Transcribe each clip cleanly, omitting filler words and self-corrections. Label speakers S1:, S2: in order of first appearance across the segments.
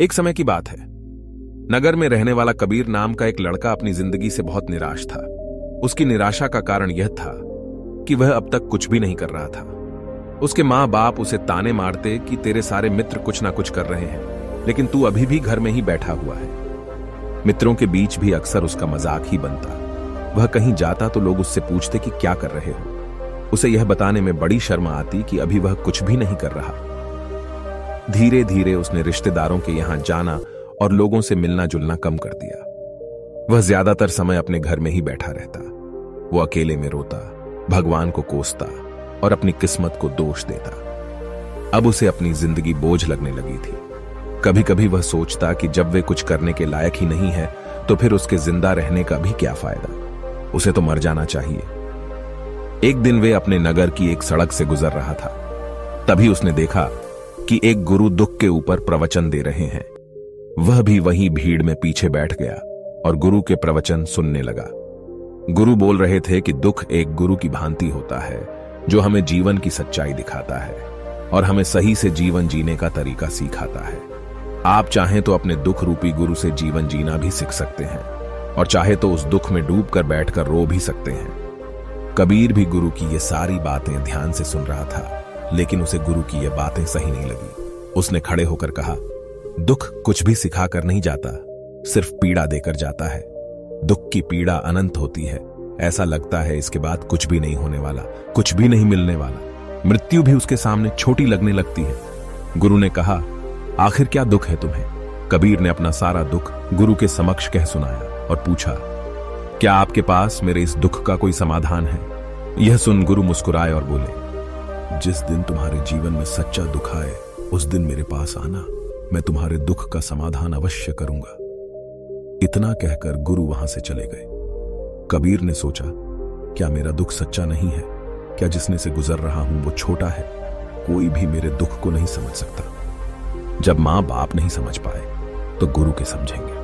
S1: एक समय की बात है। नगर में रहने वाला कबीर नाम का एक लड़का अपनी जिंदगी से बहुत निराश था। उसकी निराशा का कारण यह था कि वह अब तक कुछ भी नहीं कर रहा था। उसके माँ बाप उसे ताने मारते कि तेरे सारे मित्र कुछ ना कुछ कर रहे हैं, लेकिन तू अभी भी घर में ही बैठा हुआ है। मित्रों के बीच भी अक्सर उसका मजाक ही बनता। वह कहीं जाता तो लोग उससे पूछते कि क्या कर रहे हो। उसे यह बताने में बड़ी शर्म आती कि अभी वह कुछ भी नहीं कर रहा। धीरे धीरे उसने रिश्तेदारों के यहां जाना और लोगों से मिलना जुलना कम कर दिया। वह ज्यादातर समय अपने घर में ही बैठा रहता। वो अकेले में रोता, भगवान को कोसता और अपनी किस्मत को दोष देता। अब उसे अपनी जिंदगी बोझ लगने लगी थी। कभी कभी वह सोचता कि जब वे कुछ करने के लायक ही नहीं है तो फिर उसके जिंदा रहने का भी क्या फायदा। उसे तो मर जाना चाहिए। एक दिन वे अपने नगर की एक सड़क से गुजर रहा था। तभी उसने देखा कि एक गुरु दुख के ऊपर प्रवचन दे रहे हैं। वह भी वहीं भीड़ में पीछे बैठ गया और गुरु के प्रवचन सुनने लगा। गुरु बोल रहे थे कि दुख एक गुरु की भांति होता है जो हमें जीवन की सच्चाई दिखाता है और हमें सही से जीवन जीने का तरीका सिखाता है। आप चाहें तो अपने दुख रूपी गुरु से जीवन जीना भी सीख सकते हैं और चाहे तो उस दुख में डूबकर बैठकर रो भी सकते हैं। कबीर भी गुरु की ये सारी बातें ध्यान से सुन रहा था, लेकिन उसे गुरु की ये बातें सही नहीं लगी। उसने खड़े होकर कहा, दुख कुछ भी सिखा कर नहीं जाता, सिर्फ पीड़ा देकर जाता है। दुख की पीड़ा अनंत होती है। ऐसा लगता है इसके बाद कुछ भी नहीं होने वाला, कुछ भी नहीं मिलने वाला। मृत्यु भी उसके सामने छोटी लगने लगती है। गुरु ने कहा, आखिर क्या दुख है तुम्हें? कबीर ने अपना सारा दुख गुरु के समक्ष कह सुनाया और पूछा, क्या आपके पास मेरे इस दुख का कोई समाधान है? यह सुन गुरु मुस्कुराए और बोले, जिस दिन तुम्हारे जीवन में सच्चा दुख आए उस दिन मेरे पास आना, मैं तुम्हारे दुख का समाधान अवश्य करूंगा। इतना कहकर गुरु वहां से चले गए। कबीर ने सोचा, क्या मेरा दुख सच्चा नहीं है? क्या जिसने से गुजर रहा हूं वो छोटा है? कोई भी मेरे दुख को नहीं समझ सकता। जब मां बाप नहीं समझ पाए तो गुरु के समझेंगे।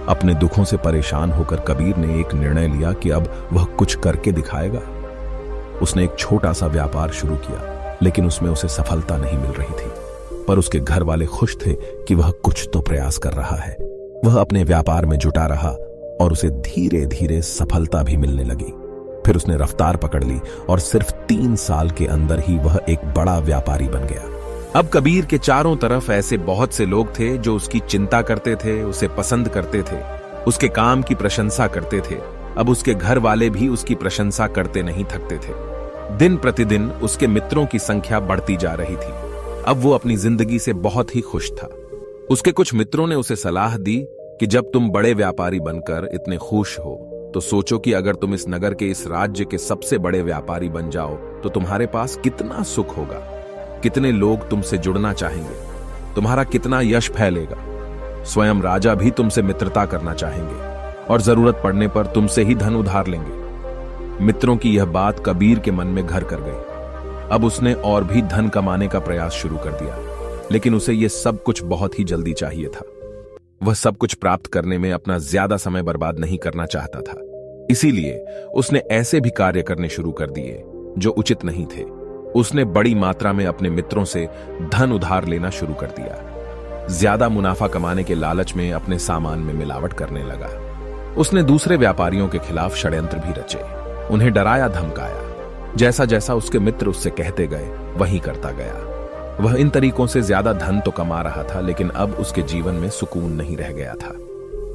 S1: अपने दुखों से परेशान होकर कबीर ने एक निर्णय लिया कि अब वह कुछ करके दिखाएगा। उसने एक छोटा सा व्यापार शुरू किया, लेकिन उसमें उसे सफलता नहीं मिल रही थी। पर उसके घर वाले खुश थे कि वह कुछ तो प्रयास कर रहा है। वह अपने व्यापार में जुटा रहा और उसे धीरे धीरे सफलता भी मिलने लगी। फिर उसने रफ्तार पकड़ ली और सिर्फ 3 साल के अंदर ही वह एक बड़ा व्यापारी बन गया। अब कबीर के चारों तरफ ऐसे बहुत से लोग थे जो उसकी चिंता करते थे, उसे पसंद करते थे, उसके काम की प्रशंसा करते थे। अब उसके घर वाले भी उसकी प्रशंसा करते नहीं थकते थे। दिन प्रतिदिन उसके मित्रों की संख्या बढ़ती जा रही थी। अब वो अपनी जिंदगी से बहुत ही खुश था। उसके कुछ मित्रों ने उसे सलाह दी कि जब तुम बड़े व्यापारी बनकर इतने खुश हो तो सोचो कि अगर तुम इस नगर के, इस राज्य के सबसे बड़े व्यापारी बन जाओ तो तुम्हारे पास कितना सुख होगा, कितने लोग तुमसे जुड़ना चाहेंगे, तुम्हारा कितना यश फैलेगा। स्वयं राजा भी तुमसे मित्रता करना चाहेंगे और जरूरत पड़ने पर तुमसे ही धन उधार लेंगे। मित्रों की यह बात कबीर के मन में घर कर गई। अब उसने और भी धन कमाने का प्रयास शुरू कर दिया, लेकिन उसे यह सब कुछ बहुत ही जल्दी चाहिए था। वह सब कुछ प्राप्त करने में अपना ज्यादा समय बर्बाद नहीं करना चाहता था। इसीलिए उसने ऐसे भी कार्य करने शुरू कर दिए जो उचित नहीं थे। उसने बड़ी मात्रा में अपने मित्रों से धन उधार लेना शुरू कर दिया। ज्यादा मुनाफा कमाने के लालच में अपने सामान में मिलावट करने लगा। उसने दूसरे व्यापारियों के खिलाफ षड्यंत्र भी रचे, उन्हें डराया धमकाया। जैसा जैसा उसके मित्र उससे कहते गए वही करता गया। वह इन तरीकों से ज्यादा धन तो कमा रहा था, लेकिन अब उसके जीवन में सुकून नहीं रह गया था।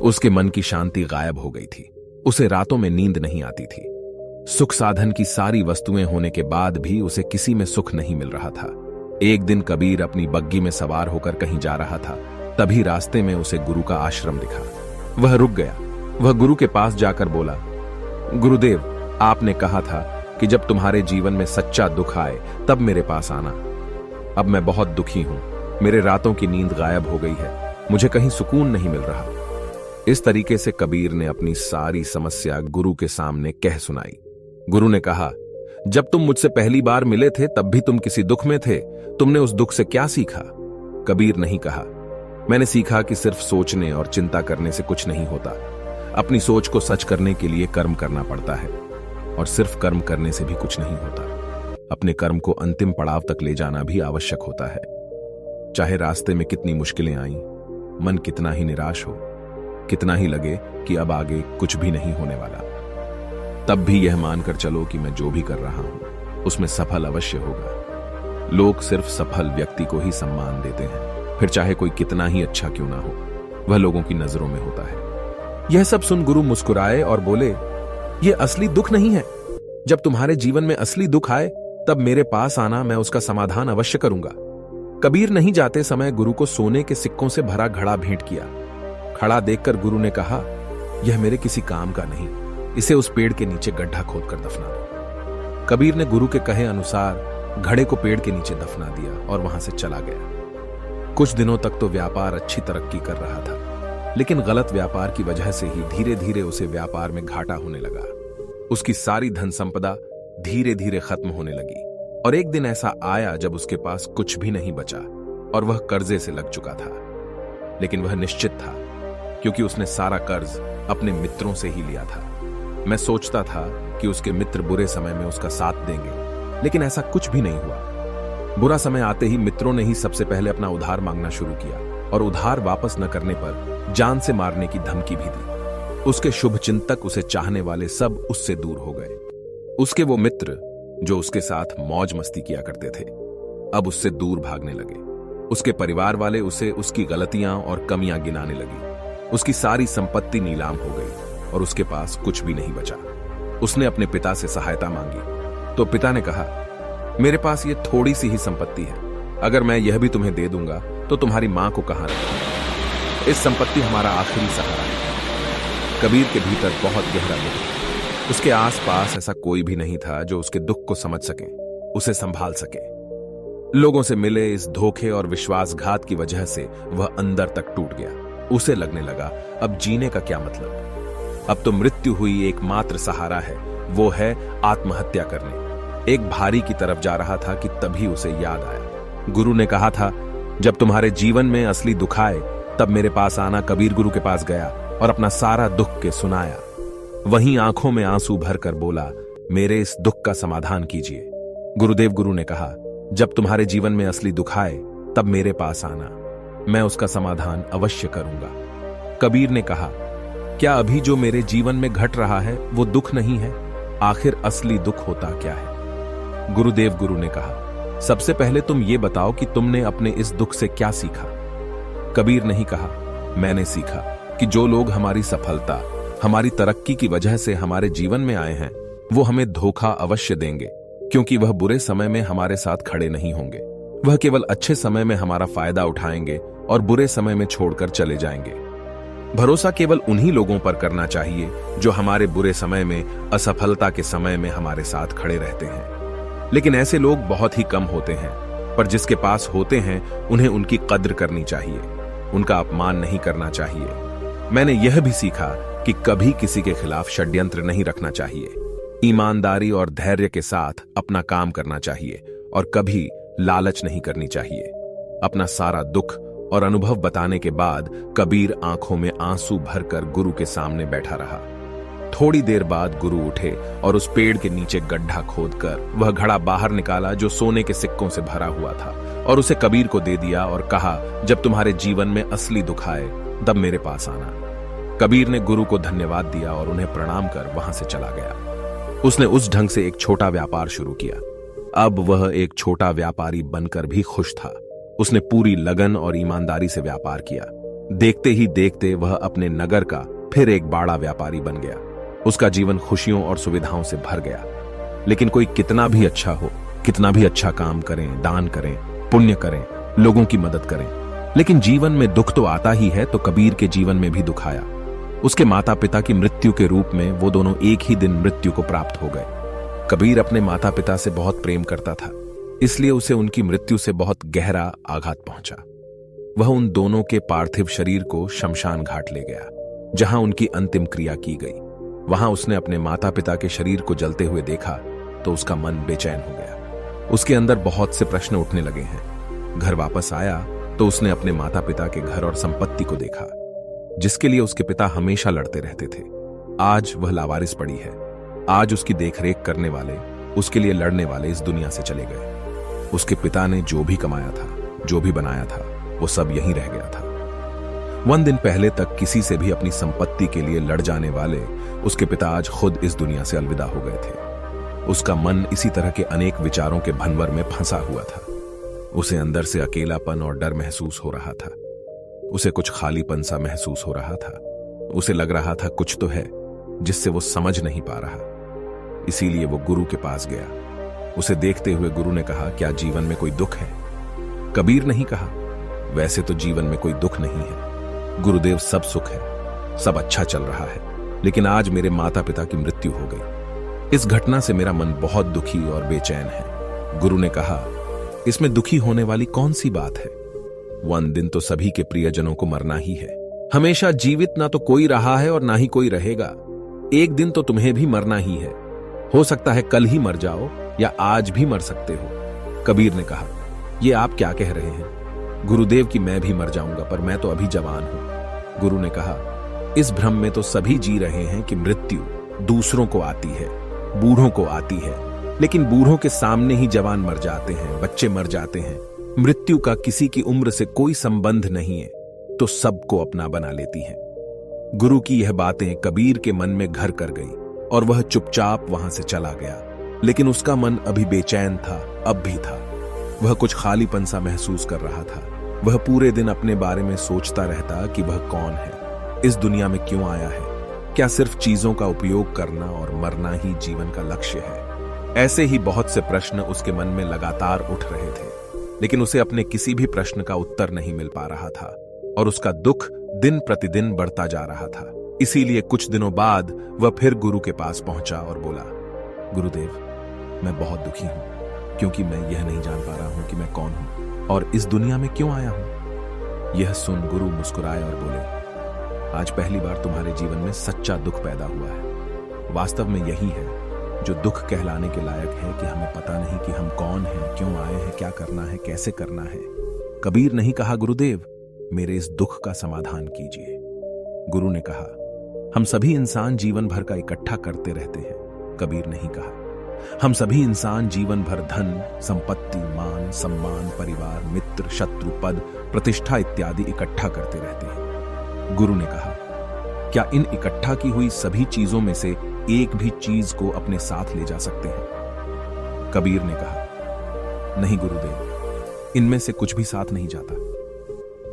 S1: उसके मन की शांति गायब हो गई थी। उसे रातों में नींद नहीं आती थी। सुख साधन की सारी वस्तुएं होने के बाद भी उसे किसी में सुख नहीं मिल रहा था। एक दिन कबीर अपनी बग्गी में सवार होकर कहीं जा रहा था। तभी रास्ते में उसे गुरु का आश्रम दिखा। वह रुक गया। वह गुरु के पास जाकर बोला, गुरुदेव, आपने कहा था कि जब तुम्हारे जीवन में सच्चा दुख आए तब मेरे पास आना। अब मैं बहुत दुखी हूं। मेरे रातों की नींद गायब हो गई है। मुझे कहीं सुकून नहीं मिल रहा। इस तरीके से कबीर ने अपनी सारी समस्या गुरु के सामने कह सुनाई। गुरु ने कहा, जब तुम मुझसे पहली बार मिले थे तब भी तुम किसी दुख में थे। तुमने उस दुख से क्या सीखा? कबीर नहीं कहा, मैंने सीखा कि सिर्फ सोचने और चिंता करने से कुछ नहीं होता। अपनी सोच को सच करने के लिए कर्म करना पड़ता है और सिर्फ कर्म करने से भी कुछ नहीं होता। अपने कर्म को अंतिम पड़ाव तक ले जाना भी आवश्यक होता है। चाहे रास्ते में कितनी मुश्किलें आईं, मन कितना ही निराश हो, कितना ही लगे कि अब आगे कुछ भी नहीं होने वाला, तब भी यह मानकर चलो कि मैं जो भी कर रहा हूं उसमें सफल अवश्य होगा। लोग सिर्फ सफल व्यक्ति को ही सम्मान देते हैं, फिर चाहे कोई कितना ही अच्छा क्यों ना हो, वह लोगों की नजरों में होता है। यह सब सुन गुरु मुस्कुराए और बोले, यह असली दुख नहीं है। जब तुम्हारे जीवन में असली दुख आए तब मेरे पास आना, मैं उसका समाधान अवश्य करूंगा। कबीर नहीं जाते समय गुरु को सोने के सिक्कों से भरा घड़ा भेंट किया। खड़ा देखकर गुरु ने कहा, यह मेरे किसी काम का नहीं, इसे उस पेड़ के नीचे गड्ढा खोदकर दफना दो। कबीर ने गुरु के कहे अनुसार घड़े को पेड़ के नीचे दफना दिया और वहां से चला गया। कुछ दिनों तक तो व्यापार अच्छी तरक्की कर रहा था, लेकिन गलत व्यापार की वजह से ही धीरे धीरे उसे व्यापार में घाटा होने लगा। उसकी सारी धन संपदा धीरे धीरे खत्म होने लगी और एक दिन ऐसा आया जब उसके पास कुछ भी नहीं बचा और वह कर्जे से लग चुका था। लेकिन वह निश्चित था, क्योंकि उसने सारा कर्ज अपने मित्रों से ही लिया था। मैं सोचता था कि उसके मित्र बुरे समय में उसका साथ देंगे, लेकिन ऐसा कुछ भी नहीं हुआ। बुरा समय आते ही मित्रों ने ही सबसे पहले अपना उधार मांगना शुरू किया और उधार वापस न करने पर जान से मारने की धमकी भी दी। उसके शुभ चिंतक, उसे चाहने वाले सब उससे दूर हो गए। उसके वो मित्र जो उसके साथ मौज मस्ती किया करते थे, अब उससे दूर भागने लगे। उसके परिवार वाले उसे उसकी गलतियां और कमियां गिनाने लगी। उसकी सारी संपत्ति नीलाम हो गई और उसके पास कुछ भी नहीं बचा। उसने अपने पिता से सहायता मांगी तो पिता ने कहा, मेरे पास ये थोड़ी सी ही संपत्ति है, अगर मैं यह भी तुम्हें दे दूंगा तो तुम्हारी मां को कहां रखूंगा? इस संपत्ति हमारा आखिरी सहारा है। कबीर के भीतर बहुत गहरा दुख था। उसके आसपास ऐसा कोई भी नहीं था जो उसके दुख को समझ सके, उसे संभाल सके। लोगों से मिले इस धोखे और विश्वासघात की वजह से वह अंदर तक टूट गया। उसे लगने लगा, अब जीने का क्या मतलब? अब तो मृत्यु हुई एकमात्र सहारा है, वो है आत्महत्या करने। एक भारी की तरफ जा रहा था कि तभी उसे याद आया, गुरु ने कहा था, जब तुम्हारे जीवन में असली दुख आए तब मेरे पास आना। कबीर गुरु के पास गया और अपना सारा दुख के सुनाया। वहीं आंखों में आंसू भरकर बोला, मेरे इस दुख का समाधान कीजिए। गुरुदेव गुरु ने कहा, जब तुम्हारे जीवन में असली दुख आए तब मेरे पास आना, मैं उसका समाधान अवश्य करूंगा। कबीर ने कहा, क्या अभी जो मेरे जीवन में घट रहा है वो दुख नहीं है? आखिर असली दुख होता क्या है? गुरुदेव गुरु ने कहा, सबसे पहले तुम ये बताओ कि तुमने अपने इस दुख से क्या सीखा? कबीर ने ही कहा, मैंने सीखा कि जो लोग हमारी सफलता, हमारी तरक्की की वजह से हमारे जीवन में आए हैं, वो हमें धोखा अवश्य देंगे, क्योंकि वह बुरे समय में हमारे साथ खड़े नहीं होंगे। वह केवल अच्छे समय में हमारा फायदा उठाएंगे और बुरे समय में छोड़कर चले जाएंगे। भरोसा केवल उन्हीं लोगों पर करना चाहिए जो हमारे बुरे समय में, असफलता के समय में हमारे साथ खड़े रहते हैं। लेकिन ऐसे लोग बहुत ही कम होते हैं, पर जिसके पास होते हैं उन्हें उनकी कद्र करनी चाहिए, उनका अपमान नहीं करना चाहिए। मैंने यह भी सीखा कि कभी किसी के खिलाफ षड्यंत्र नहीं रखना चाहिए। ईमानदारी और धैर्य के साथ अपना काम करना चाहिए और कभी लालच नहीं करनी चाहिए। अपना सारा दुख और अनुभव बताने के बाद कबीर आंखों में आंसू भरकर गुरु के सामने बैठा रहा। थोड़ी देर बाद गुरु उठे और उस पेड़ के नीचे गड्ढा खोदकर वह घड़ा बाहर निकाला जो सोने के सिक्कों से भरा हुआ था और उसे कबीर को दे दिया और कहा, जब तुम्हारे जीवन में असली दुख आए तब मेरे पास आना। कबीर ने गुरु को धन्यवाद दिया और उन्हें प्रणाम कर वहां से चला गया। उसने उस ढंग से एक छोटा व्यापार शुरू किया। अब वह एक छोटा व्यापारी बनकर भी खुश था। उसने पूरी लगन और ईमानदारी से व्यापार किया। देखते ही देखते वह अपने नगर का फिर एक बड़ा व्यापारी बन गया। उसका जीवन खुशियों और सुविधाओं से भर गया। लेकिन कोई कितना भी अच्छा हो, कितना भी अच्छा काम करें, दान करें, पुण्य करें, लोगों की मदद करें, लेकिन जीवन में दुख तो आता ही है। तो कबीर के जीवन में भी दुख आया। उसके माता पिता की मृत्यु के रूप में वो दोनों एक ही दिन मृत्यु को प्राप्त हो गए। कबीर अपने माता पिता से बहुत प्रेम करता था, इसलिए उसे उनकी मृत्यु से बहुत गहरा आघात पहुंचा। वह उन दोनों के पार्थिव शरीर को शमशान घाट ले गया, जहां उनकी अंतिम क्रिया की गई। वहां उसने अपने माता पिता के शरीर को जलते हुए देखा तो उसका मन बेचैन हो गया। उसके अंदर बहुत से प्रश्न उठने लगे हैं। घर वापस आया तो उसने अपने माता पिता के घर और संपत्ति को देखा, जिसके लिए उसके पिता हमेशा लड़ते रहते थे। आज वह लावारिस पड़ी है। आज उसकी देखरेख करने वाले, उसके लिए लड़ने वाले इस दुनिया से चले गए। उसके पिता ने जो भी कमाया था, जो भी बनाया था, वो सब यहीं रह गया था। दिन पहले तक किसी से भी अपनी संपत्ति के लिए लड़ जाने वाले उसके पिता आज खुद इस दुनिया से अलविदा हो गए थे। उसका मन इसी तरह के अनेक विचारों के भंवर में फंसा हुआ था। उसे अंदर से अकेलापन और डर महसूस हो रहा था। उसे कुछ खालीपन सा महसूस हो रहा था। उसे लग रहा था कुछ तो है जिससे वो समझ नहीं पा रहा। इसीलिए वो गुरु के पास गया। उसे देखते हुए गुरु ने कहा, क्या जीवन में कोई दुख है? कबीर नहीं कहा, वैसे तो जीवन में कोई दुख नहीं है गुरुदेव, सब सुख है, सब अच्छा चल रहा है, लेकिन आज मेरे माता पिता की मृत्यु हो गई। इस घटना से मेरा मन बहुत दुखी और बेचैन है। गुरु ने कहा, इसमें दुखी होने वाली कौन सी बात है? वन दिन तो सभी के प्रियजनों को मरना ही है। हमेशा जीवित ना तो कोई रहा है और ना ही कोई रहेगा। एक दिन तो तुम्हें भी मरना ही है। हो सकता है कल ही मर जाओ या आज भी मर सकते हो। कबीर ने कहा, ये आप क्या कह रहे हैं? गुरुदेव की मैं भी मर जाऊंगा, पर मैं तो अभी जवान हूं। गुरु ने कहा, इस भ्रम में तो सभी जी रहे हैं कि मृत्यु दूसरों को आती है, बूढ़ों को आती है, लेकिन बूढ़ों के सामने ही जवान मर जाते हैं, बच्चे मर जाते हैं। मृत्यु का किसी की उम्र से कोई संबंध नहीं है, तो सबको अपना बना लेती है। गुरु की यह बातें कबीर के मन में घर कर गई और वह चुपचाप वहां से चला गया। लेकिन उसका मन अभी बेचैन था, अब भी था। वह कुछ खालीपन सा महसूस कर रहा था। वह पूरे दिन अपने बारे में सोचता रहता कि वह कौन है, इस दुनिया में क्यों आया है, क्या सिर्फ चीजों का उपयोग करना और मरना ही जीवन का लक्ष्य है? ऐसे ही बहुत से प्रश्न उसके मन में लगातार उठ रहे थे, लेकिन उसे अपने किसी भी प्रश्न का उत्तर नहीं मिल पा रहा था और उसका दुख दिन प्रतिदिन बढ़ता जा रहा था। इसीलिए कुछ दिनों बाद वह फिर गुरु के पास पहुंचा और बोला, गुरुदेव, मैं बहुत दुखी हूं, क्योंकि मैं यह नहीं जान पा रहा हूं कि मैं कौन हूं और इस दुनिया में क्यों आया हूं। यह सुन गुरु मुस्कुराए और बोले, आज पहली बार तुम्हारे जीवन में सच्चा दुख पैदा हुआ है। वास्तव में यही है जो दुख कहलाने के लायक है कि हमें पता नहीं कि हम कौन हैं, क्यों आए हैं, क्या करना है, कैसे करना है। कबीर नहीं कहा, गुरुदेव, मेरे इस दुख का समाधान कीजिए। गुरु ने कहा, हम सभी इंसान जीवन भर का इकट्ठा करते रहते हैं। कबीर नहीं कहा, हम सभी इंसान जीवन भर धन, संपत्ति, मान, सम्मान, परिवार, मित्र, शत्रु, पद, प्रतिष्ठा इत्यादि इकट्ठा करते रहते हैं। गुरु ने कहा, क्या इन इकट्ठा की हुई सभी चीजों में से एक भी चीज को अपने साथ ले जा सकते हैं? कबीर ने कहा, नहीं गुरुदेव, इनमें से कुछ भी साथ नहीं जाता।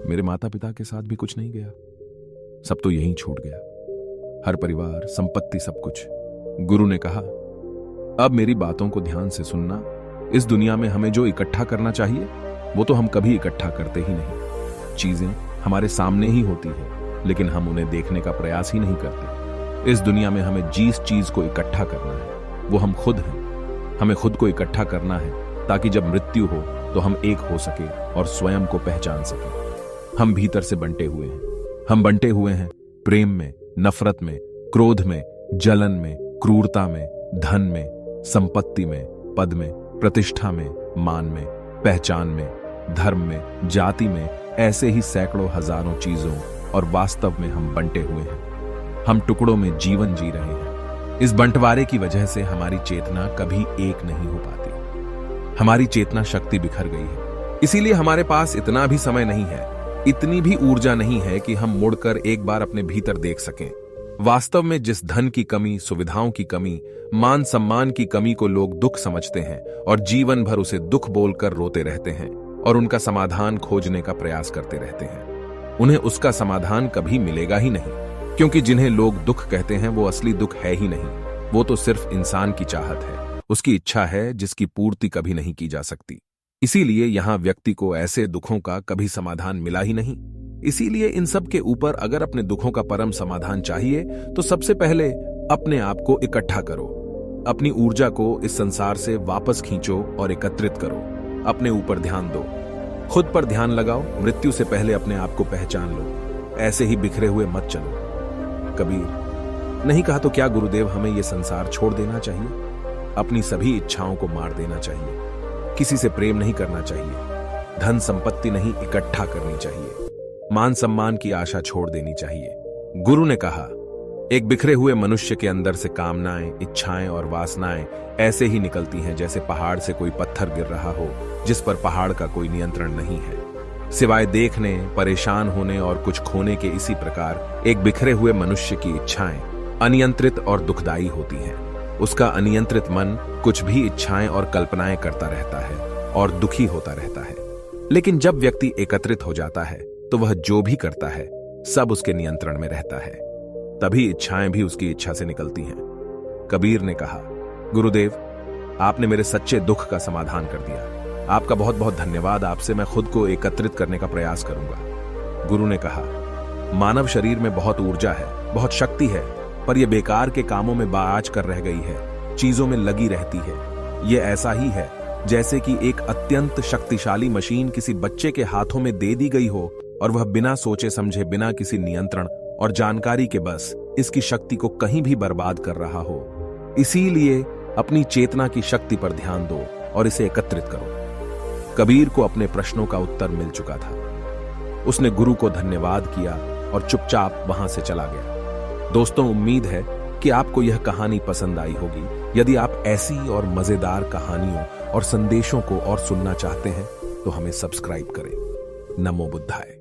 S1: मेरे माता पिता के साथ भी कुछ नहीं गया, सब तो यहीं छूट गया, हर परिवार, संपत्ति, सब कुछ। गुरु ने कहा, अब मेरी बातों को ध्यान से सुनना। इस दुनिया में हमें जो इकट्ठा करना चाहिए वो तो हम कभी इकट्ठा करते ही नहीं। चीजें हमारे सामने ही होती है, लेकिन हम उन्हें देखने का प्रयास ही नहीं करते। इस दुनिया में हमें जिस चीज को इकट्ठा करना है वो हम खुद हैं। हमें खुद को इकट्ठा करना है ताकि जब मृत्यु हो तो हम एक हो सके और स्वयं को पहचान सके। हम भीतर से बंटे हुए हैं। हम बंटे हुए हैं प्रेम में, नफरत में, क्रोध में, जलन में, क्रूरता में, धन में, संपत्ति में, पद में, प्रतिष्ठा में, मान में, पहचान में, धर्म में, जाति में, ऐसे ही सैकड़ों हजारों चीजों, और वास्तव में हम बंटे हुए हैं। हम टुकड़ों में जीवन जी रहे हैं। इस बंटवारे की वजह से हमारी चेतना कभी एक नहीं हो पाती। हमारी चेतना शक्ति बिखर गई है। इसीलिए हमारे पास इतना भी समय नहीं है, इतनी भी ऊर्जा नहीं है कि हम मुड़कर एक बार अपने भीतर देख सकें। वास्तव में जिस धन की कमी, सुविधाओं की कमी, मान सम्मान की कमी को लोग दुख समझते हैं और जीवन भर उसे दुख बोलकर रोते रहते हैं और उनका समाधान खोजने का प्रयास करते रहते हैं, उन्हें उसका समाधान कभी मिलेगा ही नहीं, क्योंकि जिन्हें लोग दुख कहते हैं वो असली दुख है ही नहीं। वो तो सिर्फ इंसान की चाहत है, उसकी इच्छा है जिसकी पूर्ति कभी नहीं की जा सकती। इसीलिए यहां व्यक्ति को ऐसे दुखों का कभी समाधान मिला ही नहीं। इसीलिए इन सब के ऊपर अगर अपने दुखों का परम समाधान चाहिए तो सबसे पहले अपने आप को इकट्ठा करो। अपनी ऊर्जा को इस संसार से वापस खींचो और एकत्रित करो। अपने ऊपर ध्यान दो, खुद पर ध्यान लगाओ। मृत्यु से पहले अपने आप को पहचान लो। ऐसे ही बिखरे हुए मत चलो। कबीर नहीं कहा, तो क्या गुरुदेव हमें यह संसार छोड़ देना चाहिए? अपनी सभी इच्छाओं को मार देना चाहिए। किसी से प्रेम नहीं करना चाहिए। धन संपत्ति नहीं इकट्ठा करनी चाहिए। मान सम्मान की आशा छोड़ देनी चाहिए। गुरु ने कहा, एक बिखरे हुए मनुष्य के अंदर से कामनाएं, इच्छाएं और वासनाएं ऐसे ही निकलती हैं जैसे पहाड़ से कोई पत्थर गिर रहा हो जिस पर पहाड़ का कोई नियंत्रण नहीं है। सिवाय देखने, परेशान होने और कुछ खोने के। इसी प्रकार एक बिखरे हुए मनुष्य की इच्छाएं अनियंत्रित और दुखदायी होती हैं। उसका अनियंत्रित मन कुछ भी इच्छाएं और कल्पनाएं करता रहता है और दुखी होता रहता है। लेकिन जब व्यक्ति एकत्रित हो जाता है तो वह जो भी करता है सब उसके नियंत्रण में रहता है। तभी इच्छाएं भी उसकी इच्छा से निकलती हैं। कबीर ने कहा, गुरुदेव, आपने मेरे सच्चे दुख का समाधान कर दिया। आपका बहुत बहुत धन्यवाद। आपसे मैं खुद को एकत्रित करने का प्रयास करूंगा। गुरु ने कहा, मानव शरीर में बहुत ऊर्जा है, बहुत शक्ति है, पर यह बेकार के कामों में बाज कर रह गई है, चीजों में लगी रहती है। यह ऐसा ही है जैसे कि एक अत्यंत शक्तिशाली मशीन किसी बच्चे के हाथों में दे दी गई हो और वह बिना सोचे समझे, बिना किसी नियंत्रण और जानकारी के बस इसकी शक्ति को कहीं भी बर्बाद कर रहा हो। इसीलिए अपनी चेतना की शक्ति पर ध्यान दो और इसे एकत्रित करो। कबीर को अपने प्रश्नों का उत्तर मिल चुका था। उसने गुरु को धन्यवाद किया और चुपचाप वहां से चला गया। दोस्तों, उम्मीद है कि आपको यह कहानी पसंद आई होगी। यदि आप ऐसी और मजेदार कहानियों और संदेशों को और सुनना चाहते हैं तो हमें सब्सक्राइब करें। नमो बुद्धाय।